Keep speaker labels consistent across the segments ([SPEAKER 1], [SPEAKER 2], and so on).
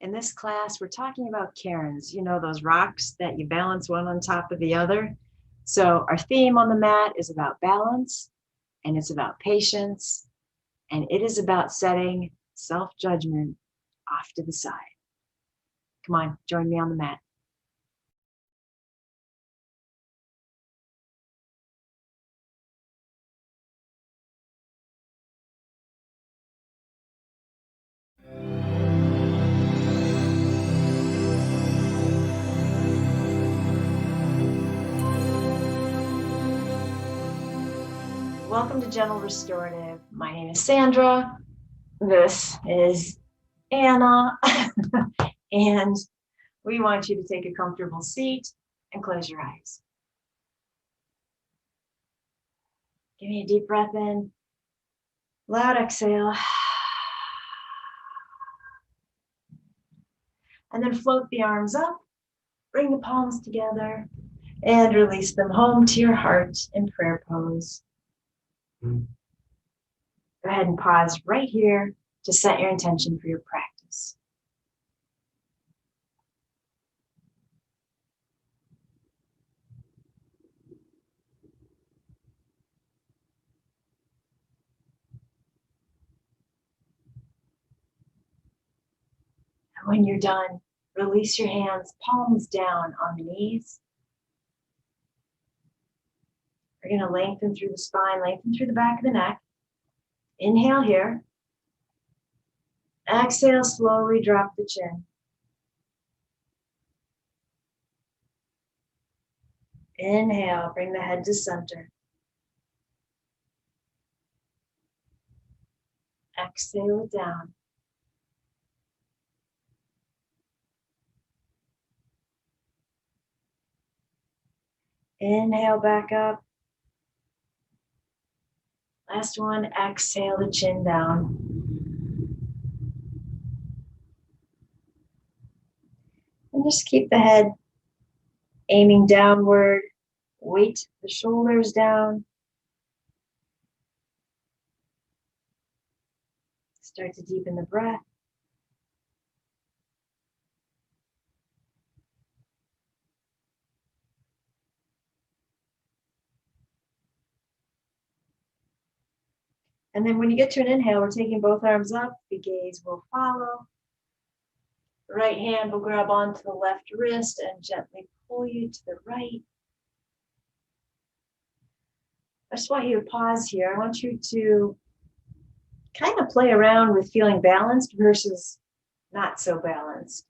[SPEAKER 1] In this class, we're talking about cairns, you know, those rocks that you balance one on top of the other. So our theme on the mat is about balance, and it's about patience, and it is about setting self-judgment off to the side. Come on, join me on the mat. Welcome to Gentle Restorative. My name is Sandra. This is Anna. And we want you to take a comfortable seat and close your eyes. Give me a deep breath in. Loud exhale. And then float the arms up. Bring the palms together and release them home to your heart in prayer pose. Go ahead and pause right here to set your intention for your practice. And when you're done, release your hands, palms down on the knees. We're going to lengthen through the spine, lengthen through the back of the neck. Inhale here. Exhale, slowly drop the chin. Inhale, bring the head to center. Exhale it down. Inhale back up. Last one, exhale the chin down. And just keep the head aiming downward. Weight the shoulders down. Start to deepen the breath. And then when you get to an inhale, we're taking both arms up. The gaze will follow. The right hand will grab onto the left wrist and gently pull you to the right. I just want you to pause here. I want you to kind of play around with feeling balanced versus not so balanced.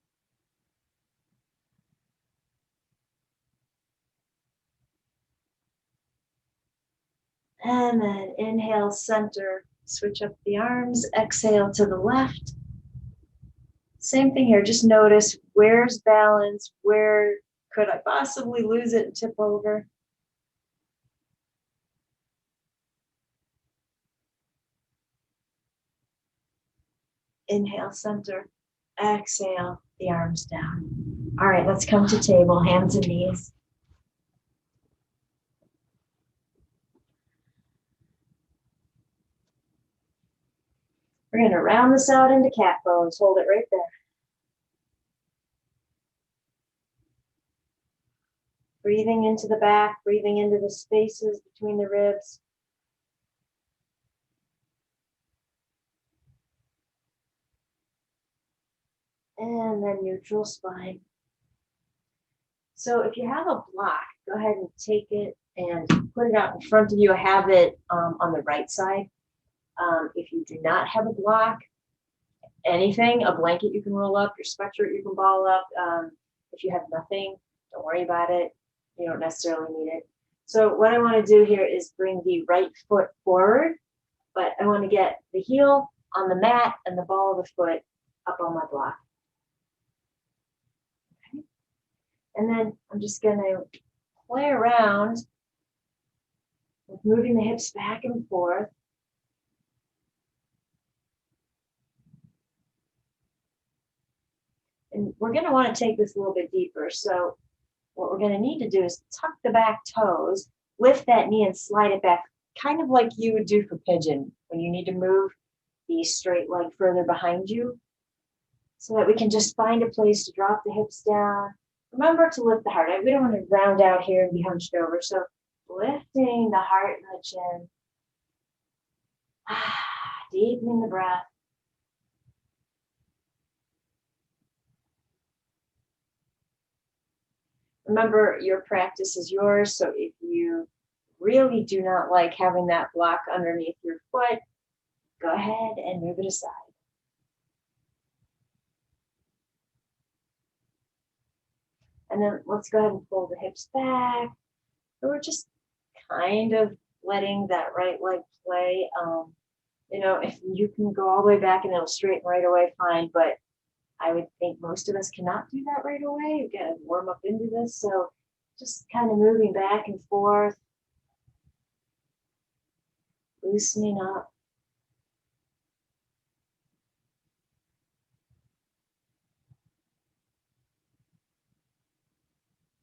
[SPEAKER 1] And then inhale, center, switch up the arms, exhale to the left. Same thing here, just notice where's balance, where could I possibly lose it and tip over? Inhale, center, exhale, the arms down. All right, let's come to table, hands and knees. We're going to round this out into cat pose. Hold it right there. Breathing into the back, breathing into the spaces between the ribs. And then neutral spine. So if you have a block, go ahead and take it and put it out in front of you. I have it on the right side. If you do not have a block, anything, a blanket you can roll up, your sweatshirt you can ball up. If you have nothing, don't worry about it. You don't necessarily need it. So what I want to do here is bring the right foot forward, but I want to get the heel on the mat and the ball of the foot up on my block. Okay. And then I'm just going to play around with moving the hips back and forth. And we're going to want to take this a little bit deeper. So what we're going to need to do is tuck the back toes, lift that knee and slide it back, kind of like you would do for pigeon when you need to move the straight leg further behind you. so that we can just find a place to drop the hips down. Remember to lift the heart. We don't want to round out here and be hunched over. So lifting the heart and the chin. Deepening the breath. Remember, your practice is yours. So if you really do not like having that block underneath your foot, go ahead and move it aside. And then let's go ahead and pull the hips back. So we're just kind of letting that right leg play. If you can go all the way back and it'll straighten right away, fine. But I would think most of us cannot do that right away. You've got to warm up into this. So just kind of moving back and forth, loosening up.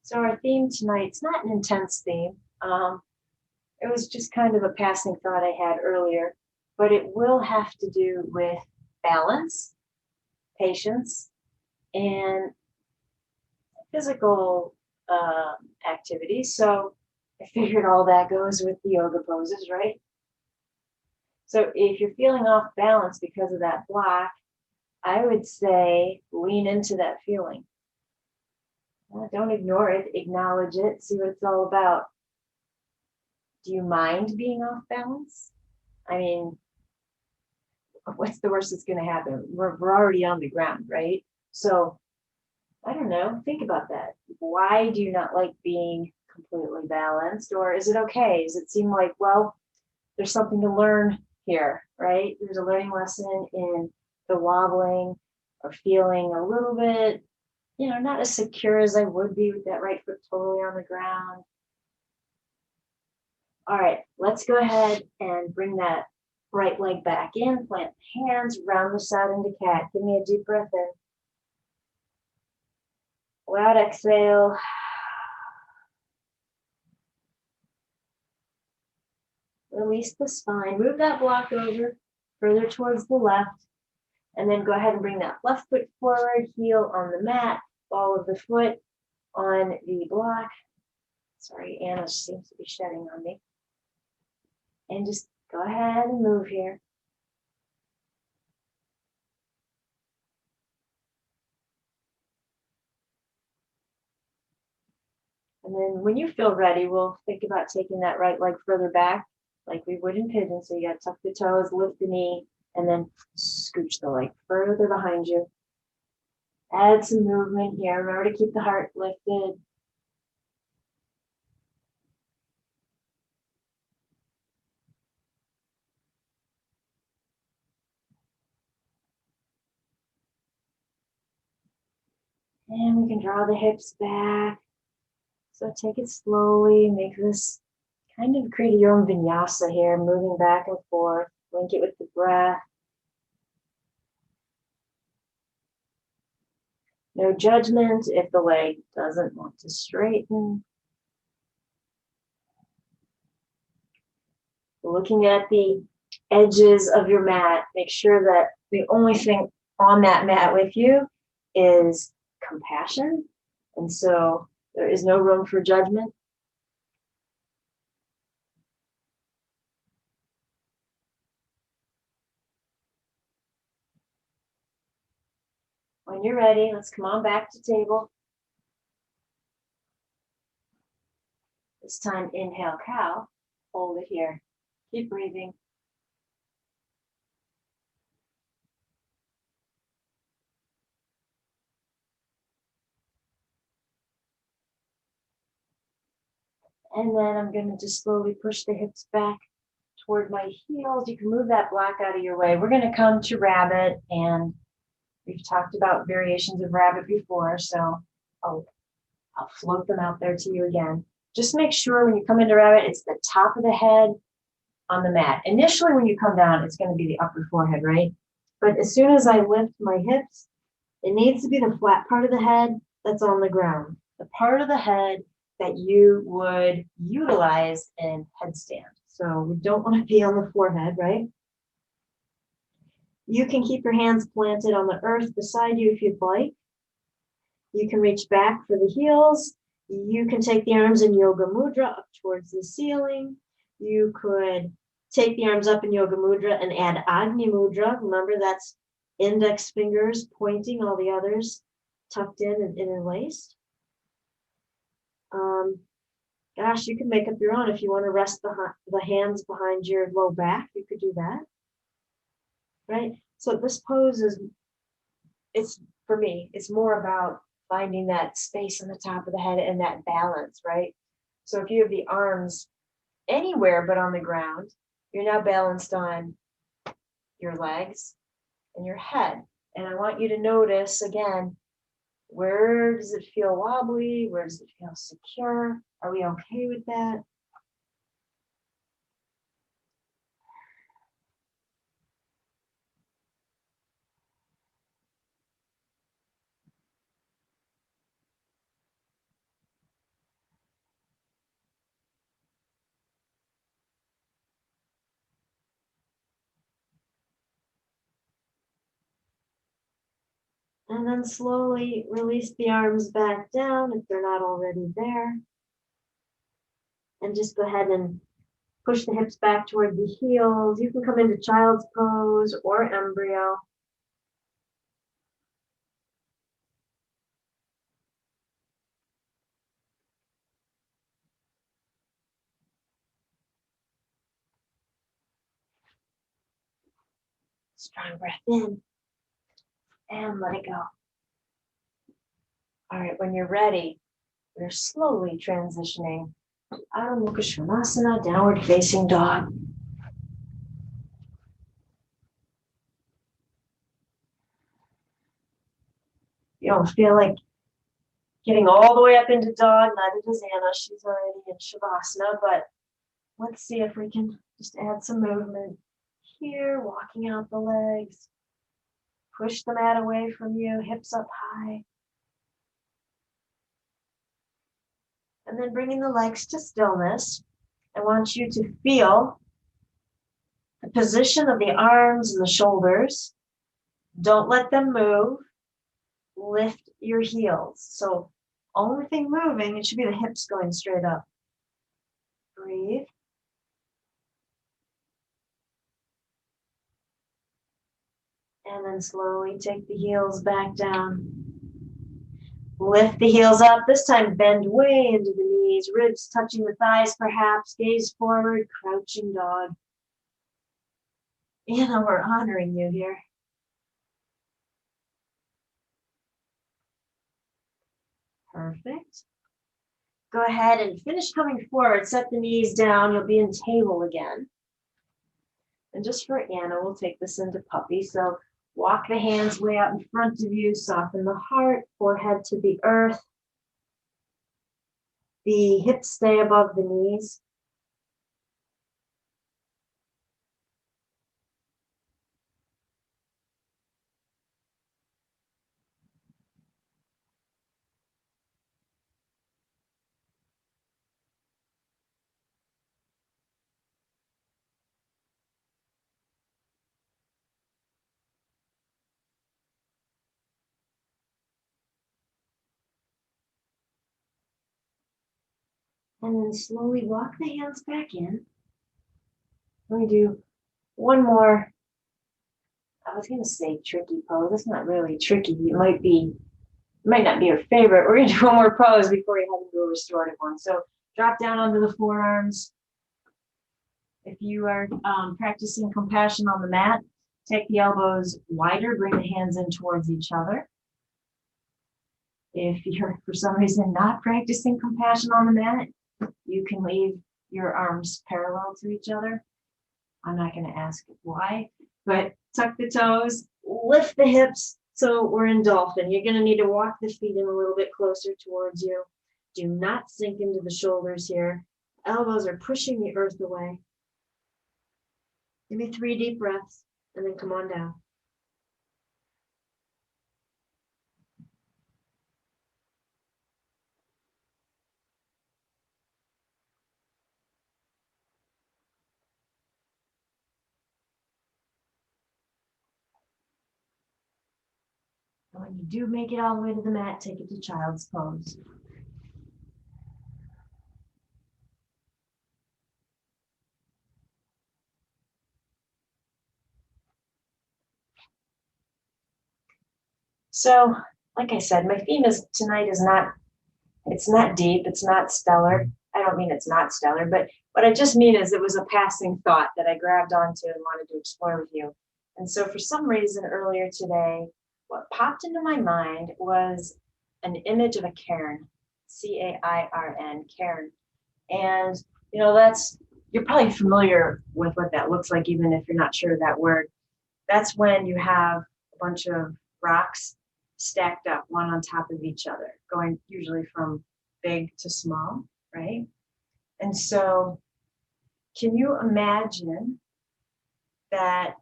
[SPEAKER 1] So our theme tonight's not an intense theme. It was just kind of a passing thought I had earlier, but it will have to do with balance, patience, and physical activities. So I figured all that goes with the yoga poses, right? So if you're feeling off balance because of that block, I would say lean into that feeling. Don't ignore it, acknowledge it, see what it's all about. Do you mind being off balance? I mean, what's the worst that's going to happen? We're already on the ground, right? So I don't know, think about that. Why do you not like being completely balanced? Or is it okay? Does it seem like, well, there's something to learn here, right? There's a learning lesson in the wobbling or feeling a little bit, not as secure as I would be with that right foot totally on the ground. All right, let's go ahead and bring that right leg back in, plant the hands, round this out into cat. Give me a deep breath in. Loud exhale. Release the spine. Move that block over further towards the left. And then go ahead and bring that left foot forward, heel on the mat, ball of the foot on the block. Sorry, Anna seems to be shedding on me. And just go ahead and move here. And then when you feel ready, we'll think about taking that right leg further back like we would in pigeon. So you got to tuck the toes, lift the knee, and then scooch the leg further behind you. Add some movement here. Remember to keep the heart lifted. And we can draw the hips back. So take it slowly, make this kind of create your own vinyasa here, moving back and forth, link it with the breath. No judgment if the leg doesn't want to straighten. Looking at the edges of your mat, make sure that the only thing on that mat with you is compassion. And so there is no room for judgment. When you're ready, let's come on back to table. This time, inhale, cow. Hold it here. Keep breathing. And then I'm going to just slowly push the hips back toward my heels. You can move that block out of your way. We're going to come to rabbit, and we've talked about variations of rabbit before, so I'll float them out there to you again. Just make sure when you come into rabbit, it's the top of the head on the mat. Initially, when you come down, it's going to be the upper forehead, right? But as soon as I lift my hips, it needs to be the flat part of the head that's on the ground. The part of the head that you would utilize in headstand. So we don't want to be on the forehead, right? You can keep your hands planted on the earth beside you if you'd like. You can reach back for the heels. You can take the arms in Yoga Mudra up towards the ceiling. You could take the arms up in Yoga Mudra and add Agni Mudra. Remember, that's index fingers pointing, all the others tucked in and interlaced. Gosh, you can make up your own. If you want to rest the hands behind your low back, you could do that. Right? So this pose it's for me, it's more about finding that space on the top of the head and that balance, right? So if you have the arms anywhere but on the ground, you're now balanced on your legs and your head. And I want you to notice again, where does it feel wobbly? Where does it feel secure? Are we okay with that? And then slowly release the arms back down if they're not already there. And just go ahead and push the hips back toward the heels. You can come into child's pose or embryo. Strong breath in and let it go. All right, when you're ready, we're slowly transitioning to Adho Mukha Svanasana, downward facing dog. You don't feel like getting all the way up into dog, neither does Anna. She's already in Shavasana, but let's see if we can just add some movement here, walking out the legs. Push the mat away from you, hips up high. And then bringing the legs to stillness. I want you to feel the position of the arms and the shoulders. Don't let them move. Lift your heels. So only thing moving, it should be the hips going straight up. Breathe. And then slowly take the heels back down. Lift the heels up. This time bend way into the knees, ribs touching the thighs perhaps. Gaze forward, crouching dog. Anna, we're honoring you here. Perfect. Go ahead and finish coming forward. Set the knees down. You'll be in table again. And just for Anna, we'll take this into puppy. So walk the hands way out in front of you. Soften the heart, forehead to the earth. The hips stay above the knees. And then slowly walk the hands back in. Let me do one more. I was going to say tricky pose. It's not really tricky. It might not be your favorite. We're going to do one more pose before we head into a restorative one. So drop down onto the forearms. If you are practicing compassion on the mat, take the elbows wider, bring the hands in towards each other. If you're, for some reason, not practicing compassion on the mat, you can leave your arms parallel to each other. I'm not going to ask why, but tuck the toes, lift the hips. So we're in dolphin. You're going to need to walk the feet in a little bit closer towards you. Do not sink into the shoulders here. Elbows are pushing the earth away. Give me 3 deep breaths and then come on down. When you do make it all the way to the mat, take it to child's pose. So, like I said, my theme is tonight is not, it's not deep, it's not stellar. I don't mean it's not stellar, but what I just mean is it was a passing thought that I grabbed onto and wanted to explore with you. And so for some reason earlier today, what popped into my mind was an image of a cairn, C-A-I-R-N, cairn. And, you know, you're probably familiar with what that looks like, even if you're not sure of that word. That's when you have a bunch of rocks stacked up one on top of each other, going usually from big to small, right? And so can you imagine that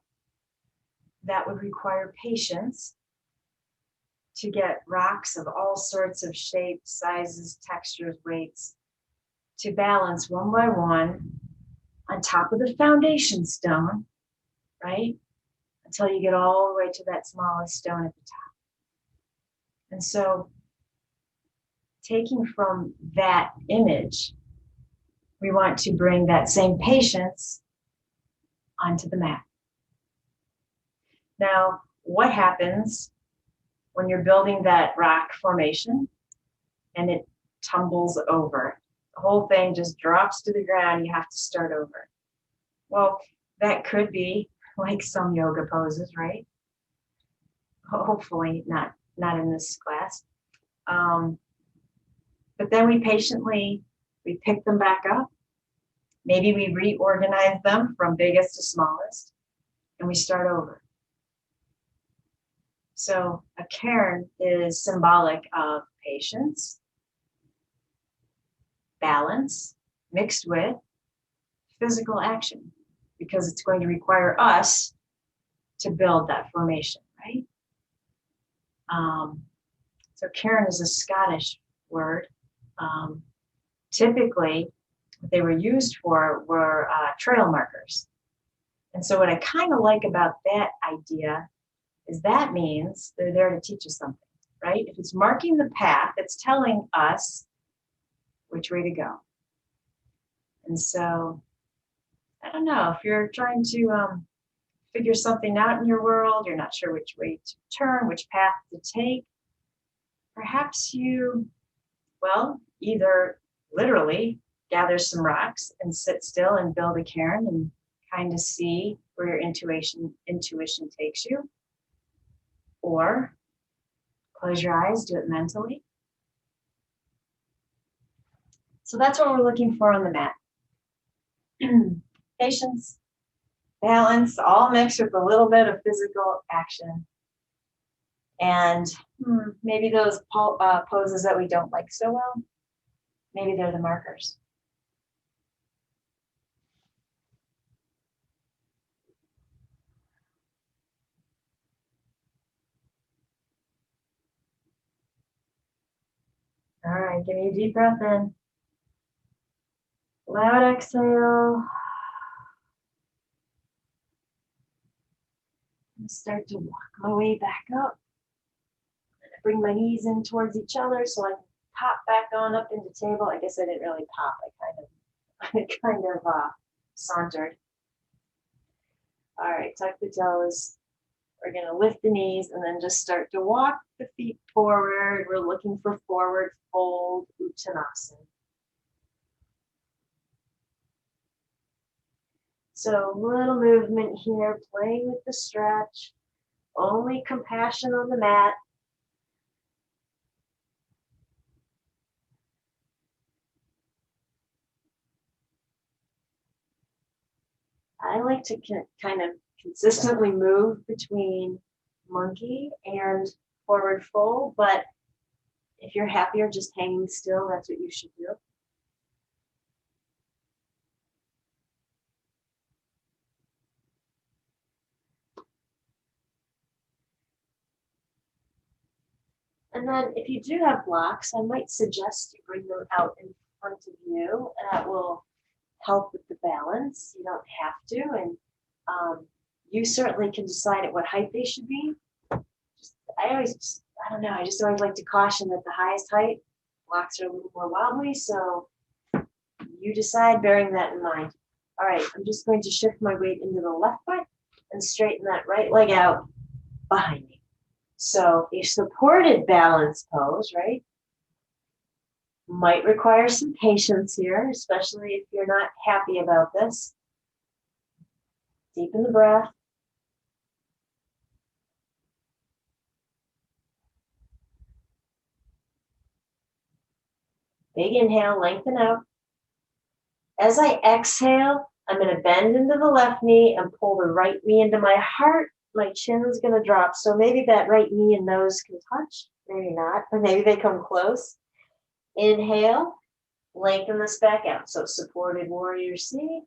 [SPEAKER 1] that would require patience to get rocks of all sorts of shapes, sizes, textures, weights to balance one by one on top of the foundation stone, right? Until you get all the way to that smallest stone at the top. And so taking from that image, we want to bring that same patience onto the mat. Now, what happens when you're building that rock formation and it tumbles over? The whole thing just drops to the ground, you have to start over. Well, that could be like some yoga poses, right? Hopefully not in this class. But then we pick them back up. Maybe we reorganize them from biggest to smallest, and we start over. So a cairn is symbolic of patience, balance, mixed with physical action, because it's going to require us to build that formation, right? So cairn is a Scottish word. Typically, what they were used for were trail markers. And so what I kind of like about that idea is that means they're there to teach us something, right? If it's marking the path, it's telling us which way to go. And so, I don't know, if you're trying to figure something out in your world, you're not sure which way to turn, which path to take, perhaps you, well, either literally gather some rocks and sit still and build a cairn and kind of see where your intuition takes you. Or close your eyes, do it mentally. So that's what we're looking for on the mat. Patience, balance, all mixed with a little bit of physical action. And maybe those poses that we don't like so well, maybe they're the markers. All right, give me a deep breath in. Loud exhale. And start to walk my way back up. Bring my knees in towards each other so I can pop back on up into table. I guess I didn't really pop. I kind of sauntered. All right, tuck the toes. We're going to lift the knees and then just start to walk the feet forward. We're looking for forward fold Uttanasana. So little movement here, playing with the stretch. Only compassion on the mat. I like to kind of consistently move between monkey and forward fold, but if you're happier just hanging still, that's what you should do. And then if you do have blocks, I might suggest you bring them out in front of you. That will help with the balance. You don't have to, and you certainly can decide at what height they should be. I always I don't know, I just always like to caution that the highest height, blocks are a little more wobbly, so you decide, bearing that in mind. All right, I'm just going to shift my weight into the left foot and straighten that right leg out behind me. So a supported balance pose, right? Might require some patience here, especially if you're not happy about this. Deepen the breath. Big inhale, lengthen out. As I exhale, I'm going to bend into the left knee and pull the right knee into my heart. My chin's going to drop. So maybe that right knee and nose can touch. Maybe not, but maybe they come close. Inhale, lengthen this back out. So supported warrior C.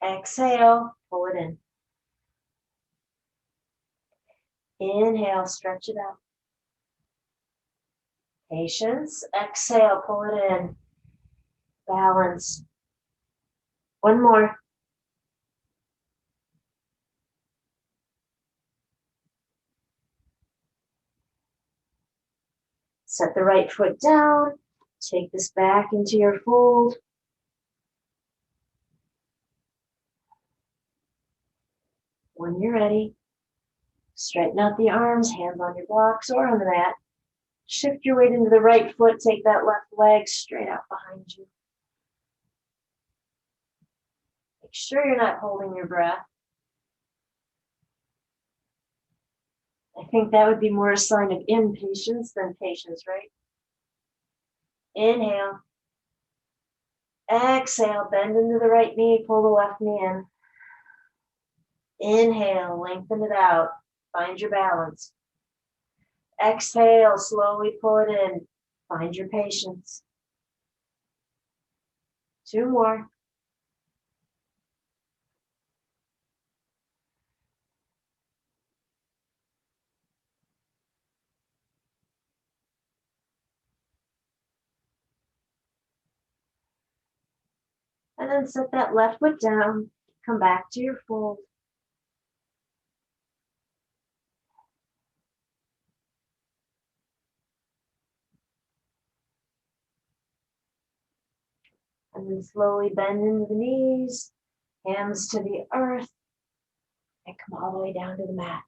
[SPEAKER 1] Exhale, pull it in. Inhale, stretch it out. Patience. Exhale, pull it in. Balance. One more. Set the right foot down. Take this back into your fold. When you're ready, straighten out the arms, hands on your blocks or on the mat. Shift your weight into the right foot. Take that left leg straight out behind you. Make sure you're not holding your breath. I think that would be more a sign of impatience than patience, right? Inhale. Exhale, bend into the right knee, pull the left knee in. Inhale, lengthen it out. Find your balance. Exhale, slowly pull it in. Find your patience. Two more. And then set that left foot down. Come back to your fold. And then slowly bend into the knees, hands to the earth, and come all the way down to the mat.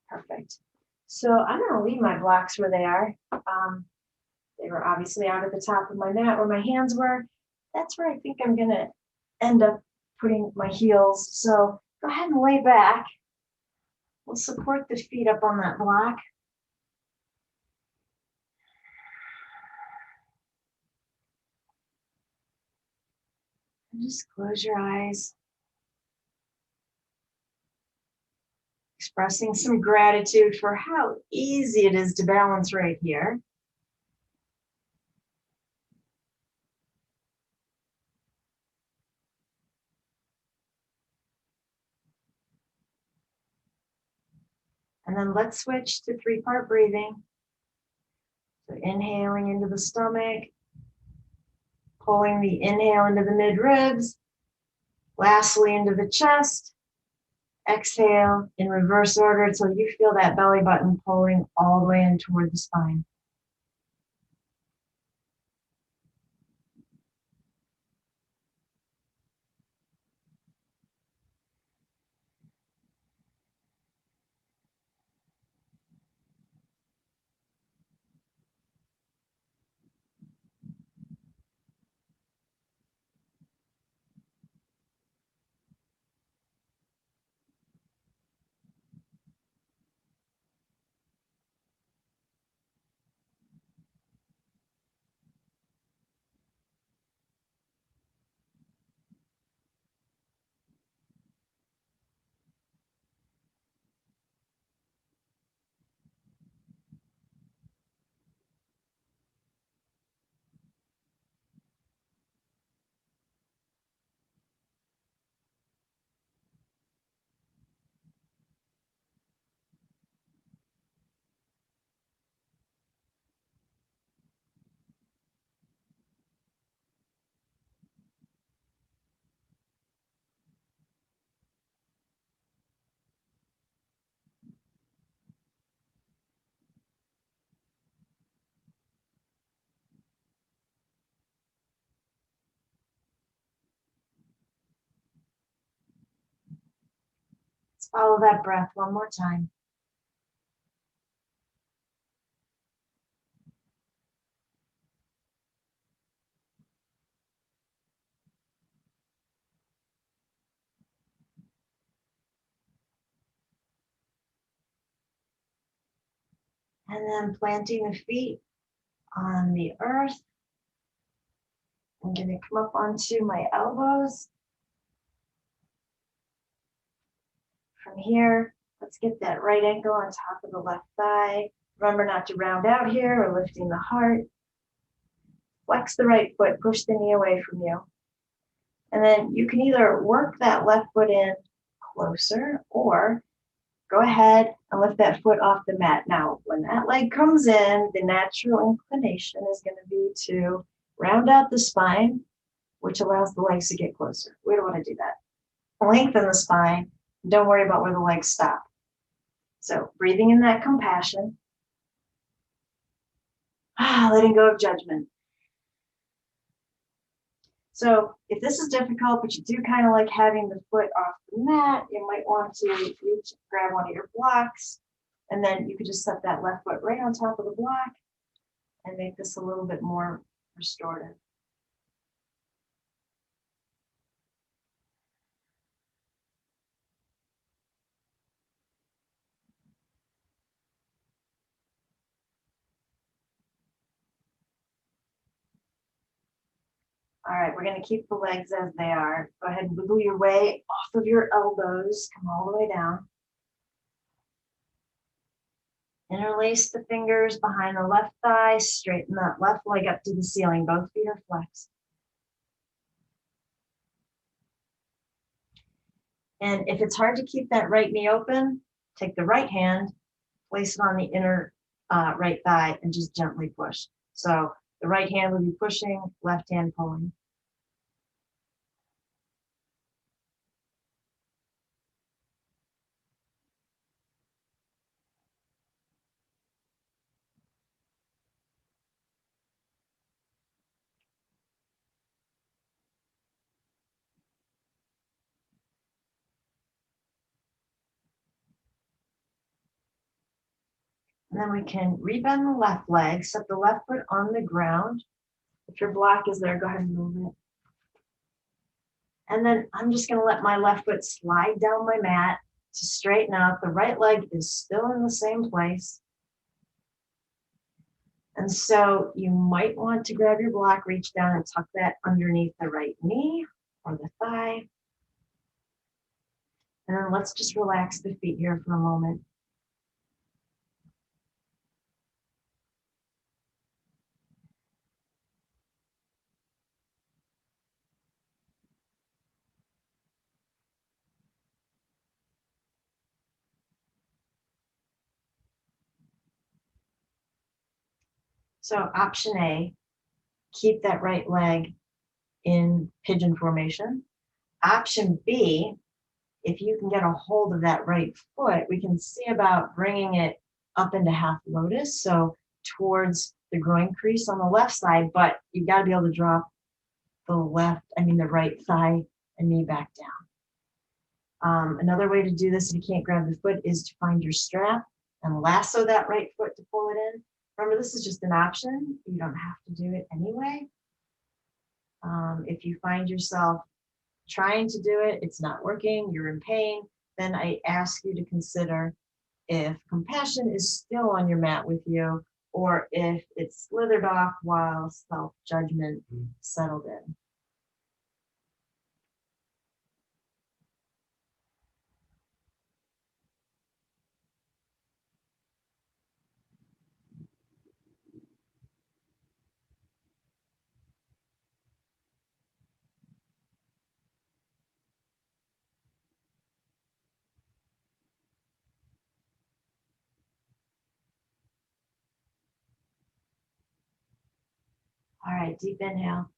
[SPEAKER 1] Perfect. So I'm going to leave my blocks where they are. They were obviously out at the top of my mat where my hands were. That's where I think I'm going to end up putting my heels. So go ahead and lay back. We'll support the feet up on that block. And just close your eyes. Expressing some gratitude for how easy it is to balance right here. And then let's switch to three-part breathing. So inhaling into the stomach, pulling the inhale into the mid-ribs, lastly into the chest. Exhale in reverse order until you feel that belly button pulling all the way in toward the spine. Follow that breath one more time. And then planting the feet on the earth. I'm going to come up onto my elbows. From here, let's get that right ankle on top of the left thigh. Remember not to round out here or lifting the heart. Flex the right foot, push the knee away from you. And then you can either work that left foot in closer or go ahead and lift that foot off the mat. Now, when that leg comes in, the natural inclination is going to be to round out the spine, which allows the legs to get closer. We don't want to do that. Lengthen the spine. Don't worry about where the legs stop. So breathing in that compassion. Letting go of judgment. So if this is difficult, but you do kind of like having the foot off the mat, you might want to reach, grab one of your blocks, and then you could just set that left foot right on top of the block and make this a little bit more restorative. All right, we're going to keep the legs as they are. Go ahead and wiggle your way off of your elbows. Come all the way down. Interlace the fingers behind the left thigh. Straighten that left leg up to the ceiling. Both feet are flexed. And if it's hard to keep that right knee open, take the right hand, place it on the inner right thigh, and just gently push. So the right hand will be pushing, left hand pulling. And then we can rebend the left leg, set the left foot on the ground. If your block is there, go ahead and move it. And then I'm just going to let my left foot slide down my mat to straighten out. The right leg is still in the same place. And so you might want to grab your block, reach down and tuck that underneath the right knee or the thigh. And then let's just relax the feet here for a moment. So option A, keep that right leg in pigeon formation. Option B, if you can get a hold of that right foot, we can see about bringing it up into half lotus, so towards the groin crease on the left side, but you've got to be able to drop the right thigh and knee back down. Another way to do this if you can't grab the foot is to find your strap and lasso that right foot to pull it in. Remember, this is just an option. You don't have to do it anyway. If you find yourself trying to do it, it's not working, you're in pain, then I ask you to consider if compassion is still on your mat with you, or if it's slithered off while self-judgment settled in. All right, deep inhale.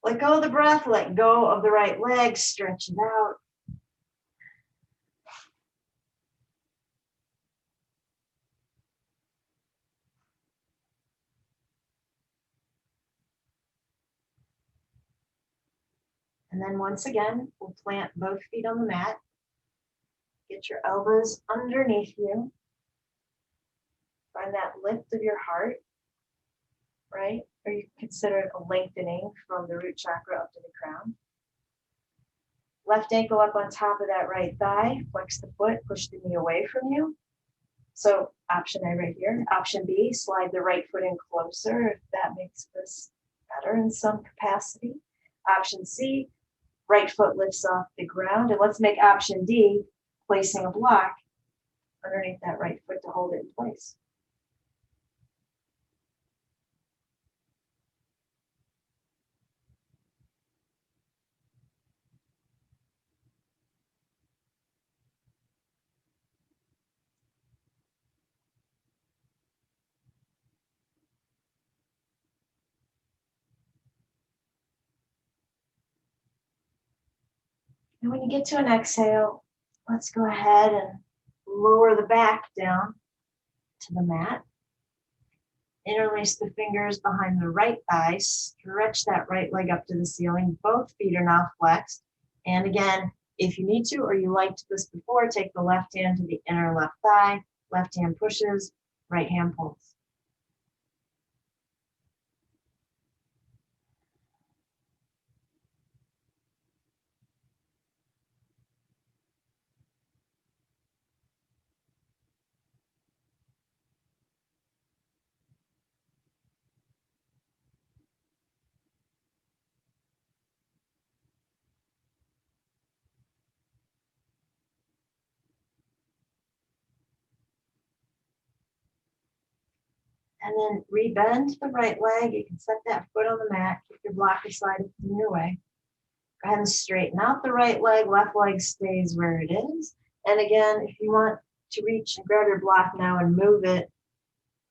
[SPEAKER 1] Let go of the breath, let go of the right leg, stretch it out. And then once again, we'll plant both feet on the mat. Get your elbows underneath you. Find that lift of your heart, right? Or you can consider it a lengthening from the root chakra up to the crown. Left ankle up on top of that right thigh. Flex the foot, push the knee away from you. So option A right here. Option B, slide the right foot in closer if that makes this better in some capacity. Option C, right foot lifts off the ground. And let's make option D, placing a block underneath that right foot to hold it in place. And when you get to an exhale, let's go ahead and lower the back down to the mat. Interlace the fingers behind the right thigh. Stretch that right leg up to the ceiling. Both feet are now flexed. And again, if you need to or you liked this before, take the left hand to the inner left thigh. Left hand pushes, right hand pulls. And then rebend the right leg. You can set that foot on the mat. Keep your block aside if it's in your way. Go ahead and straighten out the right leg. Left leg stays where it is. And again, if you want to reach and grab your block now and move it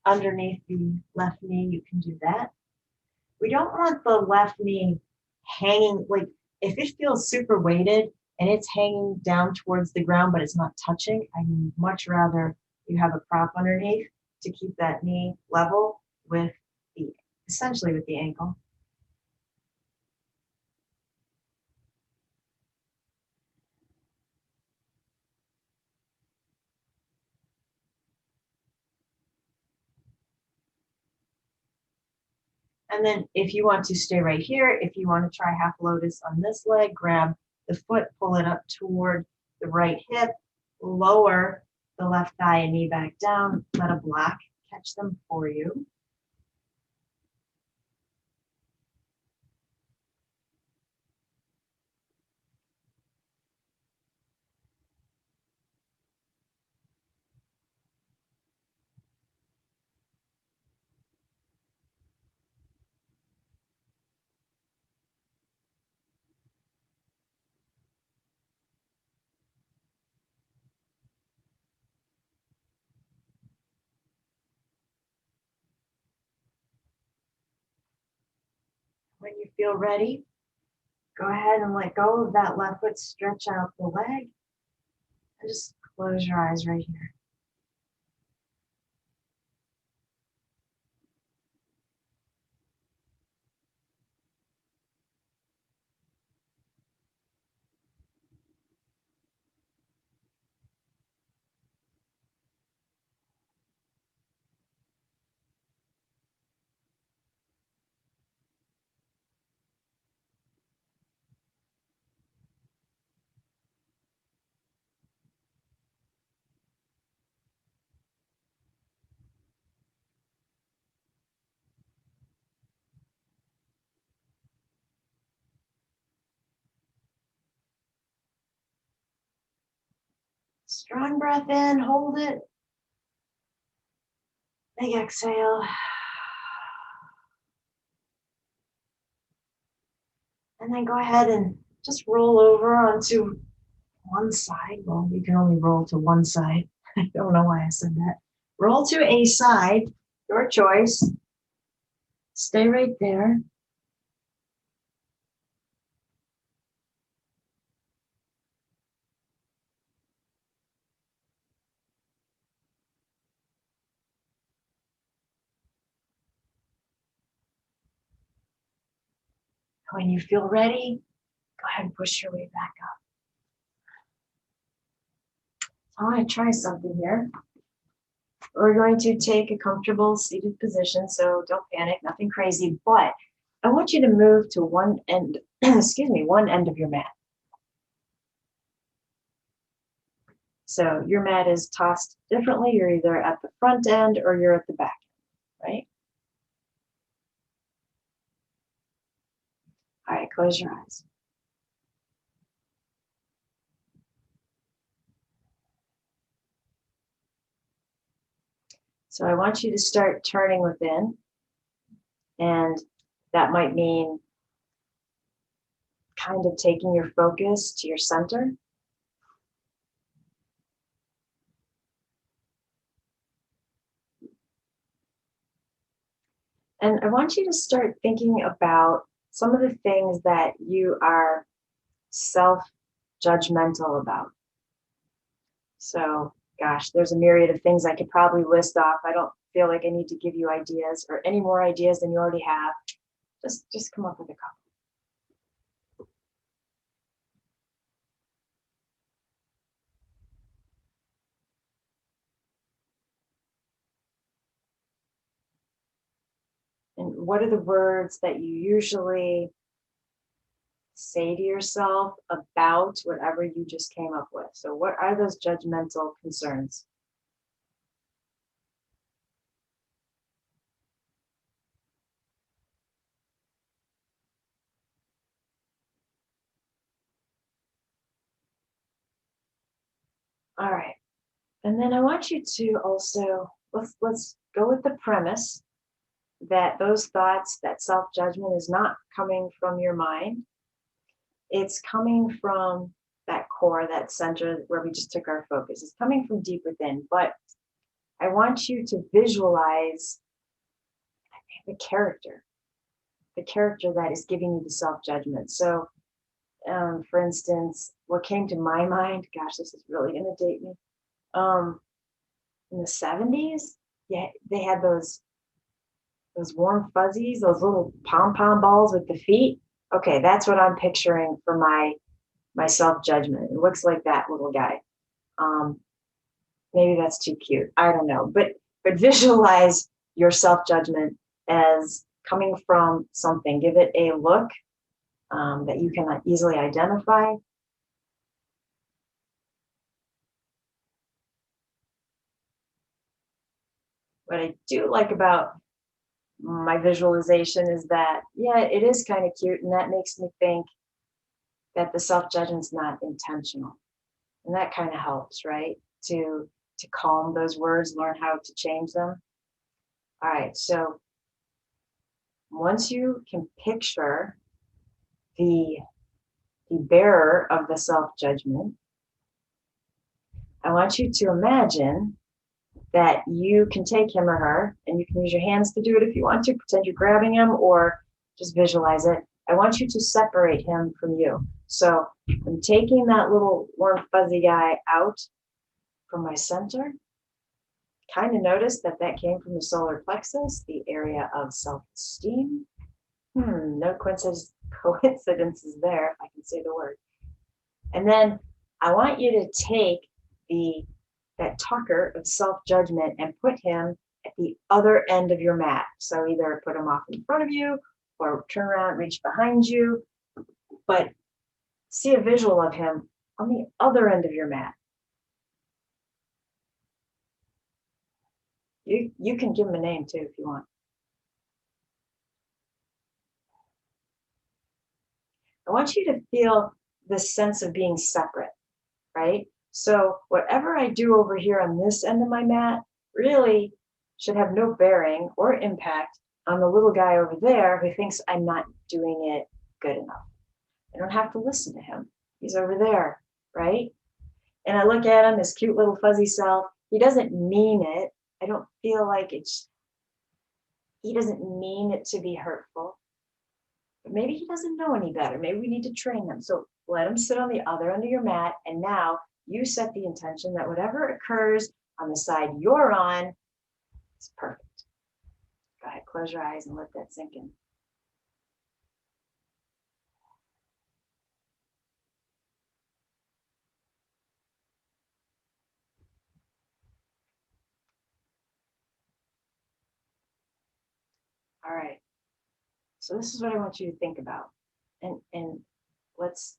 [SPEAKER 1] underneath the left knee, you can do that. We don't want the left knee hanging, like if it feels super weighted and it's hanging down towards the ground, but it's not touching, I'd much rather you have a prop underneath to keep that knee level with essentially with the ankle. And then if you want to stay right here, if you want to try half lotus on this leg, grab the foot, pull it up toward the right hip, lower the left thigh and knee back down, let a block catch them for you. When you feel ready, go ahead and let go of that left foot, stretch out the leg, and just close your eyes right here. Strong breath in, hold it. Big exhale. And then go ahead and just roll over onto one side. Well, you can only roll to one side. I don't know why I said that. Roll to a side, your choice. Stay right there. When you feel ready, go ahead and push your way back up. I want to try something here. We're going to take a comfortable seated position, so don't panic, nothing crazy, but I want you to move to one end, excuse me, one end of your mat. So your mat is tossed differently. You're either at the front end or you're at the back, right? All right, close your eyes. So I want you to start turning within, and that might mean kind of taking your focus to your center. And I want you to start thinking about some of the things that you are self-judgmental about. So, gosh, there's a myriad of things I could probably list off. I don't feel like I need to give you ideas or any more ideas than you already have. Just come up with a couple. And what are the words that you usually say to yourself about whatever you just came up with? So what are those judgmental concerns? All right. And then I want you to also, let's go with the premise that those thoughts, that self-judgment is not coming from your mind. It's coming from that core, that center where we just took our focus. It's coming from deep within. But I want you to visualize the character that is giving you the self-judgment. So, for instance, what came to my mind, gosh, this is really going to date me. In the 70s, yeah, they had those warm fuzzies, those little pom-pom balls with the feet. Okay, that's what I'm picturing for my self-judgment. It looks like that little guy. Um, maybe that's too cute. I don't know. But visualize your self-judgment as coming from something. Give it a look that you can easily identify. What I do like about my visualization is that, yeah, it is kind of cute, and that makes me think that the self-judgment's not intentional. And that kind of helps, right? To calm those words, learn how to change them. All right, so once you can picture the bearer of the self-judgment, I want you to imagine that you can take him or her, and you can use your hands to do it if you want to, pretend you're grabbing him, or just visualize it. I want you to separate him from you. So I'm taking that little warm fuzzy guy out from my center. Kind of notice that came from the solar plexus, the area of self-esteem. No coincidences there, if I can say the word. And then I want you to take that talker of self-judgment and put him at the other end of your mat. So either put him off in front of you or turn around, reach behind you, but see a visual of him on the other end of your mat. You can give him a name too if you want. I want you to feel this sense of being separate, right? So whatever I do over here on this end of my mat really should have no bearing or impact on the little guy over there who thinks I'm not doing it good enough. I don't have to listen to him. He's over there, right? And I look at him, his cute little fuzzy self. He doesn't mean it. I don't feel like he doesn't mean it to be hurtful. But maybe he doesn't know any better. Maybe we need to train him. So let him sit on the other end of your mat. And now you set the intention that whatever occurs on the side you're on is perfect. Go ahead, close your eyes and let that sink in. All right. So this is what I want you to think about. And let's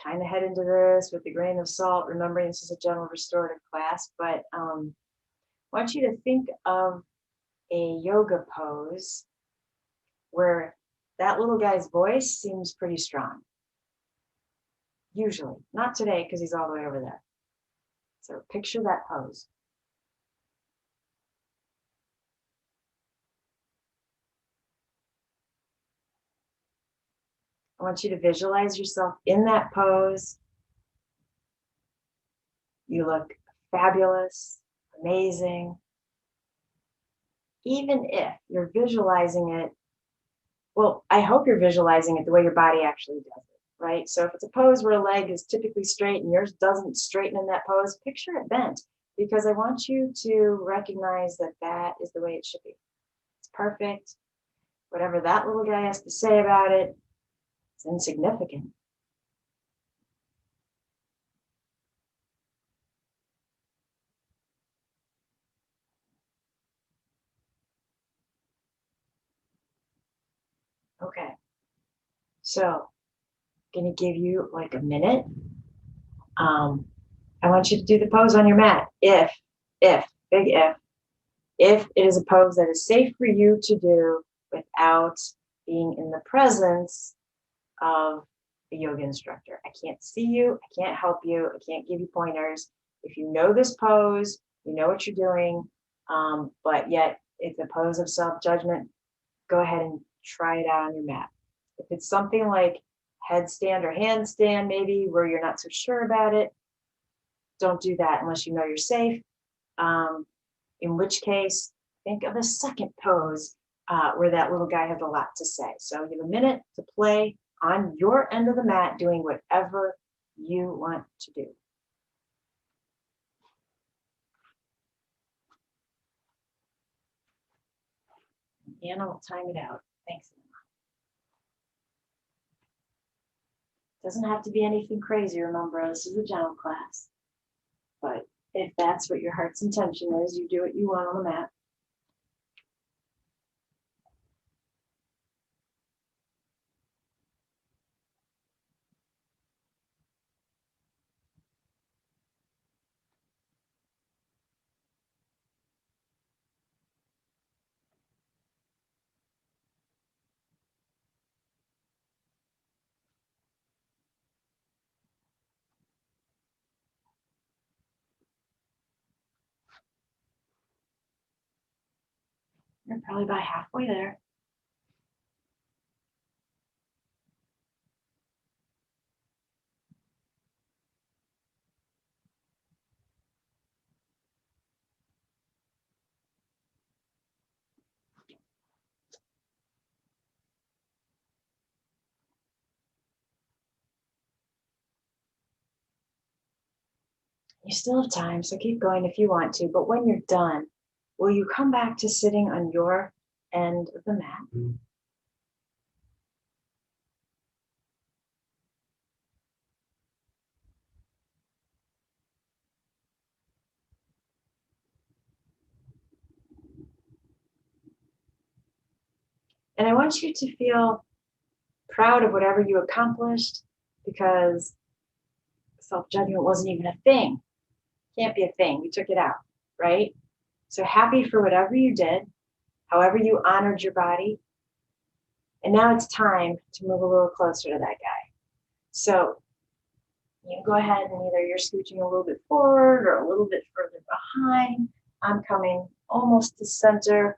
[SPEAKER 1] kind of head into this with a grain of salt, remembering this is a general restorative class, but I want you to think of a yoga pose where that little guy's voice seems pretty strong. Usually, not today because he's all the way over there. So picture that pose. I want you to visualize yourself in that pose. You look fabulous, amazing. Even if you're visualizing it, well, I hope you're visualizing it the way your body actually does it, right? So if it's a pose where a leg is typically straight and yours doesn't straighten in that pose, picture it bent, because I want you to recognize that that is the way it should be. It's perfect. Whatever that little guy has to say about it, it's insignificant. Okay, so I'm gonna give you like a minute. I want you to do the pose on your mat. If, big if it is a pose that is safe for you to do without being in the presence of a yoga instructor. I can't see you, I can't help you, I can't give you pointers. If you know this pose, you know what you're doing, but yet it's a pose of self-judgment, go ahead and try it out on your mat. If it's something like headstand or handstand, maybe where you're not so sure about it, don't do that unless you know you're safe. In which case, think of a second pose where that little guy has a lot to say. So you have a minute to play on your end of the mat, doing whatever you want to do. Anna will time it out. Thanks. Doesn't have to be anything crazy, remember, this is a general class. But if that's what your heart's intention is, you do what you want on the mat. You're probably about halfway there. You still have time, so keep going if you want to, but when you're done, will you come back to sitting on your end of the mat? And I want you to feel proud of whatever you accomplished, because self-judgment wasn't even a thing. Can't be a thing. You took it out, right? So happy for whatever you did, however you honored your body. And now it's time to move a little closer to that guy. So you go ahead and either you're scooching a little bit forward or a little bit further behind. I'm coming almost to center.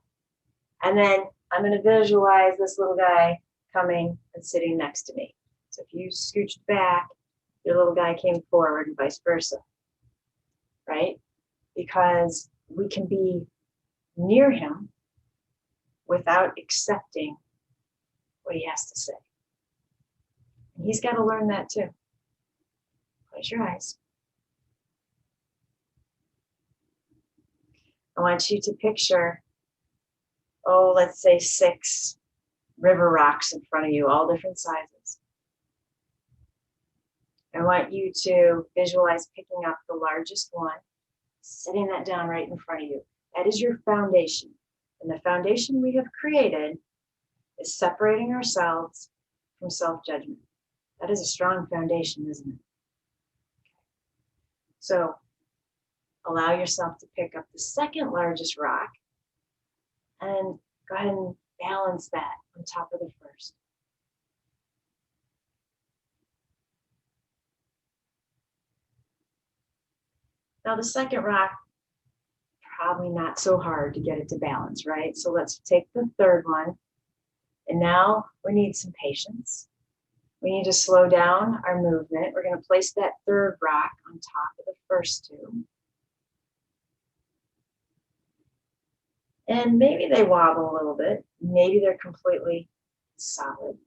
[SPEAKER 1] And then I'm going to visualize this little guy coming and sitting next to me. So if you scooched back, your little guy came forward and vice versa, right? Because we can be near him without accepting what he has to say. And he's got to learn that too. Close your eyes. I want you to picture, let's say 6 river rocks in front of you, all different sizes. I want you to visualize picking up the largest one, sitting that down right in front of you. That is your foundation. And the foundation we have created is separating ourselves from self-judgment. That is a strong foundation, isn't it? So allow yourself to pick up the second largest rock and go ahead and balance that on top of the first. Now the second rock, probably not so hard to get it to balance, right? So let's take the third one. And now we need some patience. We need to slow down our movement. We're going to place that third rock on top of the first two. And maybe they wobble a little bit. Maybe they're completely solid.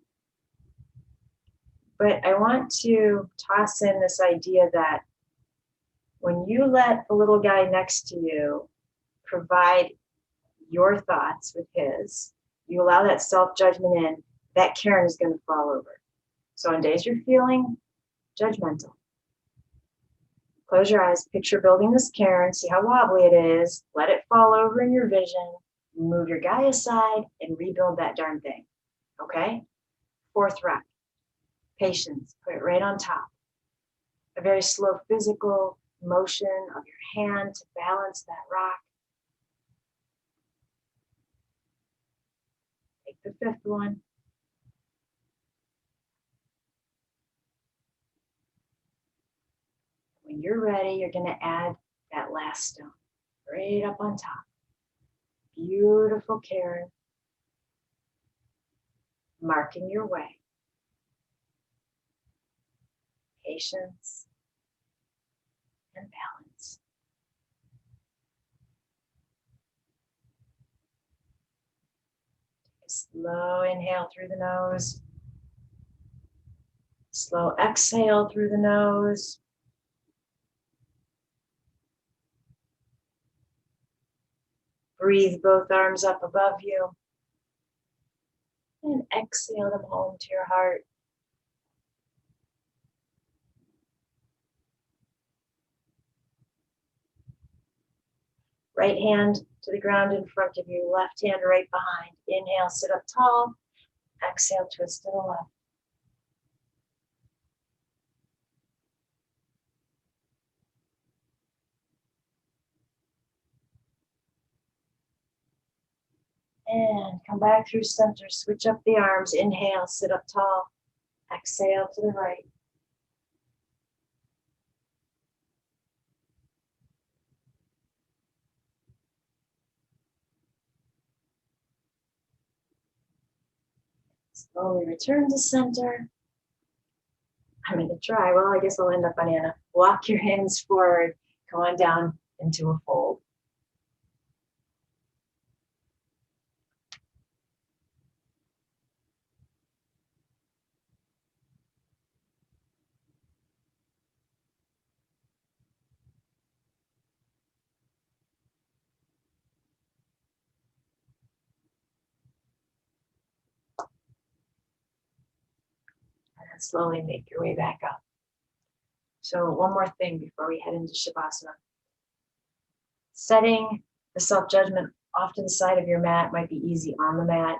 [SPEAKER 1] But I want to toss in this idea that when you let the little guy next to you provide your thoughts with his, you allow that self-judgment in, that Cairn is going to fall over. So on days you're feeling judgmental, close your eyes, picture building this Cairn, see how wobbly it is, let it fall over in your vision, move your guy aside, and rebuild that darn thing, okay? Fourth rock, patience, put it right on top. A very slow physical motion of your hand to balance that rock. Take the fifth one. When you're ready, you're going to add that last stone right up on top. Beautiful Cairn, marking your way. Patience and balance. Take a slow inhale through the nose. Slow exhale through the nose. Breathe both arms up above you. And exhale them home to your heart. Right hand to the ground in front of you, left hand right behind. Inhale, sit up tall. Exhale, twist to the left. And come back through center, switch up the arms. Inhale, sit up tall. Exhale to the right. Slowly return to center. I'm going to try. Well, I guess I'll end up on Anna. Walk your hands forward. Come on down into a fold. And slowly make your way back up. So one more thing before we head into Shavasana. Setting the self-judgment off to the side of your mat might be easy on the mat.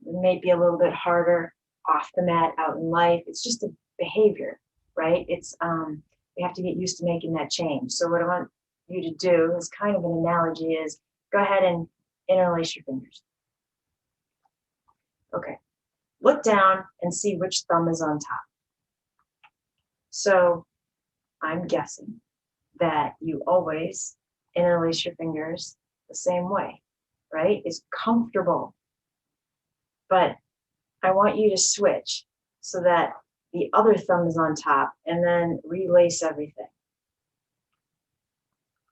[SPEAKER 1] It may be a little bit harder off the mat out in life. It's just a behavior, right? It's we have to get used to making that change. So what I want you to do is kind of an analogy is go ahead and interlace your fingers. Okay. Look down and see which thumb is on top. So I'm guessing that you always interlace your fingers the same way, right? It's comfortable. But I want you to switch so that the other thumb is on top and then relace everything.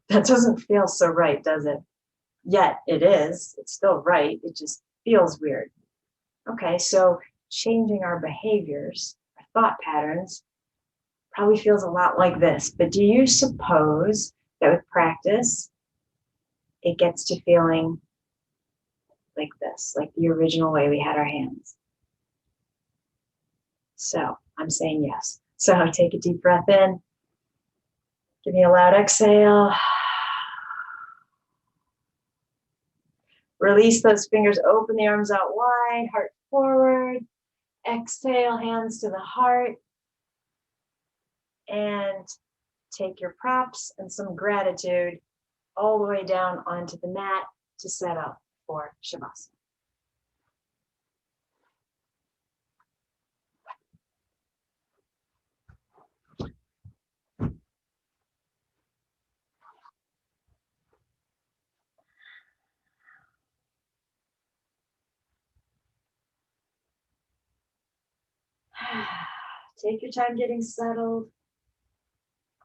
[SPEAKER 1] That doesn't feel so right, does it? Yet it is. It's still right. It just feels weird. Okay, so changing our behaviors, our thought patterns, probably feels a lot like this. But do you suppose that with practice, it gets to feeling like this, like the original way we had our hands? So I'm saying yes. So take a deep breath in. Give me a loud exhale. Release those fingers, open the arms out wide, heart forward. Exhale, hands to the heart. And take your props and some gratitude all the way down onto the mat to set up for Shavasana. Take your time getting settled.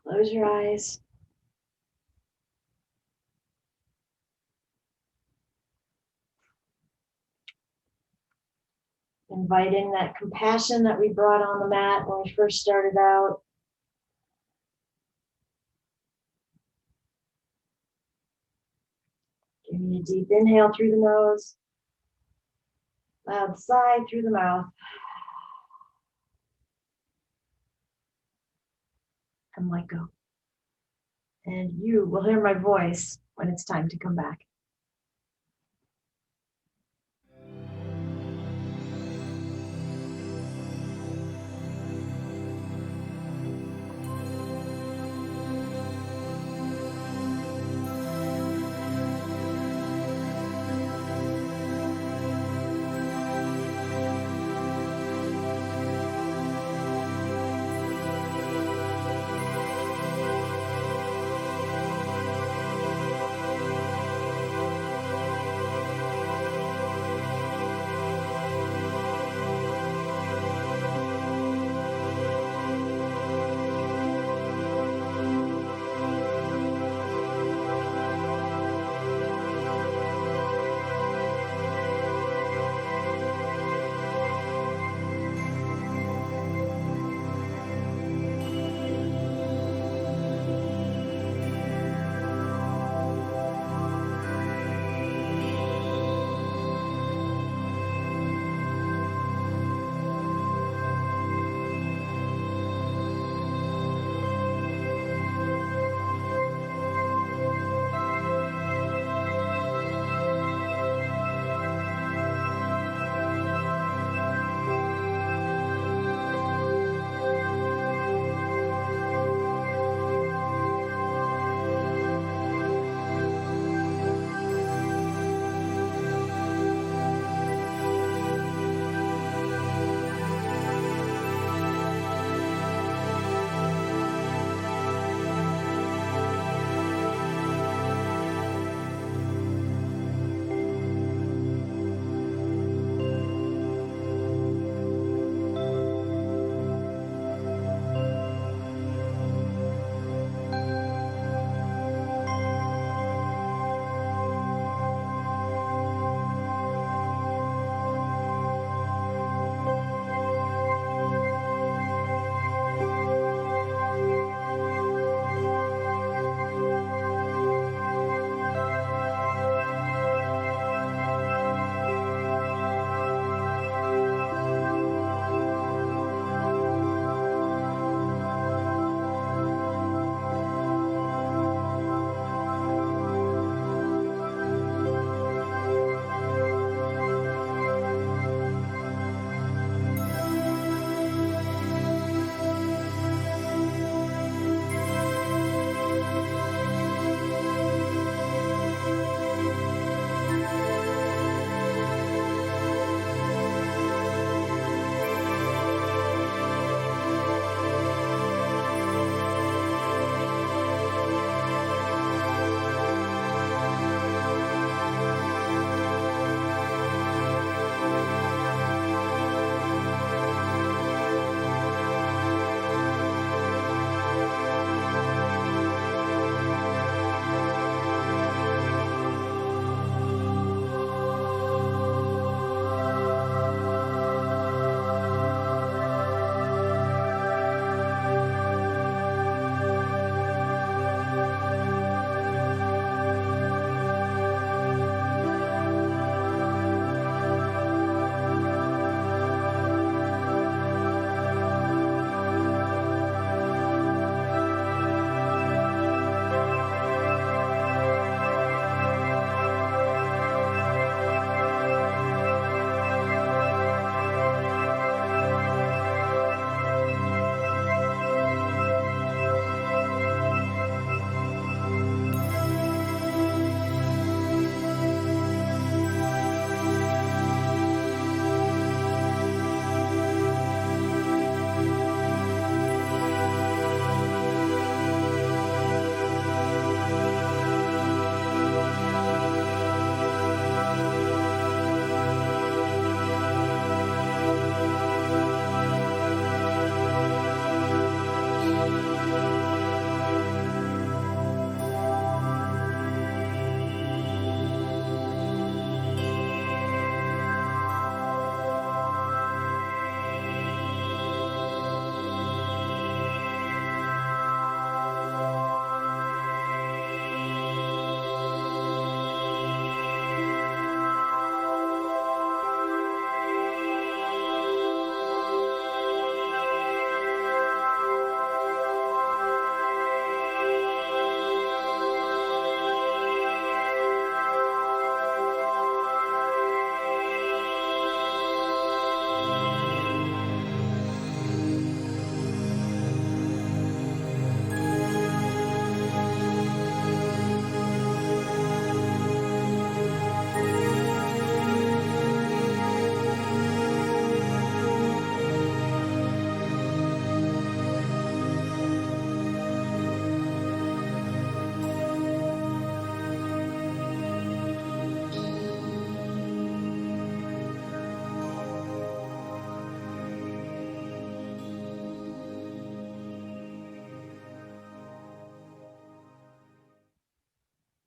[SPEAKER 1] Close your eyes. Inviting that compassion that we brought on the mat when we first started out. Give me a deep inhale through the nose. Loud sigh through the mouth. And let go. And you will hear my voice when it's time to come back.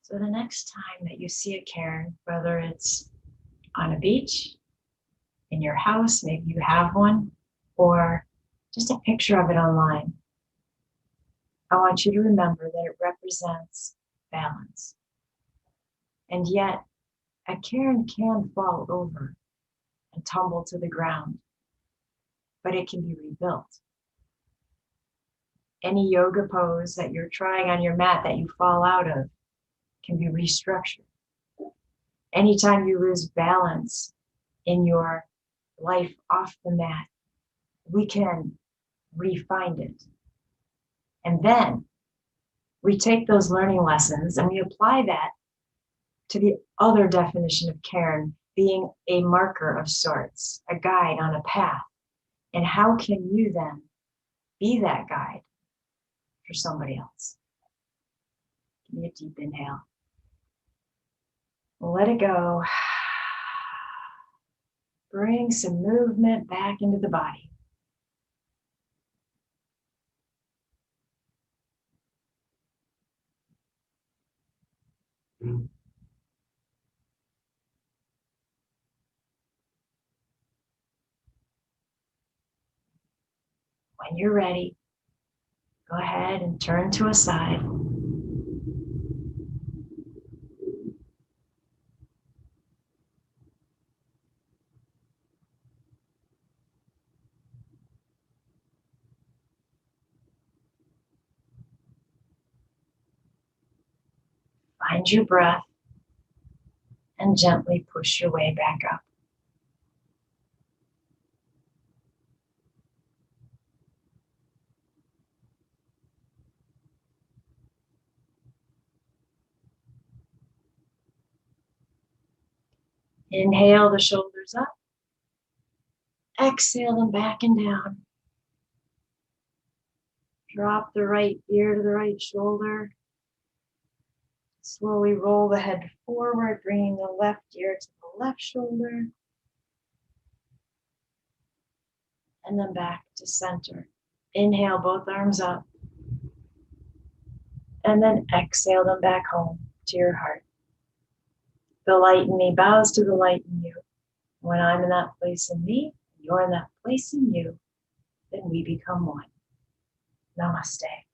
[SPEAKER 1] So the next time that you see a cairn, whether it's on a beach, in your house, maybe you have one, or just a picture of it online, I want you to remember that it represents balance. And yet, a cairn can fall over and tumble to the ground, but it can be rebuilt. Any yoga pose that you're trying on your mat that you fall out of can be restructured. Anytime you lose balance in your life off the mat, we can refine it. And then we take those learning lessons and we apply that to the other definition of cairn being a marker of sorts, a guide on a path. And how can you then be that guide for somebody else? Give me a deep inhale. Let it go. Bring some movement back into the body. When you're ready, go ahead and turn to a side. Find your breath and gently push your way back up. Inhale the shoulders up. Exhale them back and down. Drop the right ear to the right shoulder. Slowly roll the head forward, bringing the left ear to the left shoulder. And then back to center. Inhale both arms up. And then exhale them back home to your heart. The light in me bows to the light in you. When I'm in that place in me, you're in that place in you, then we become one. Namaste.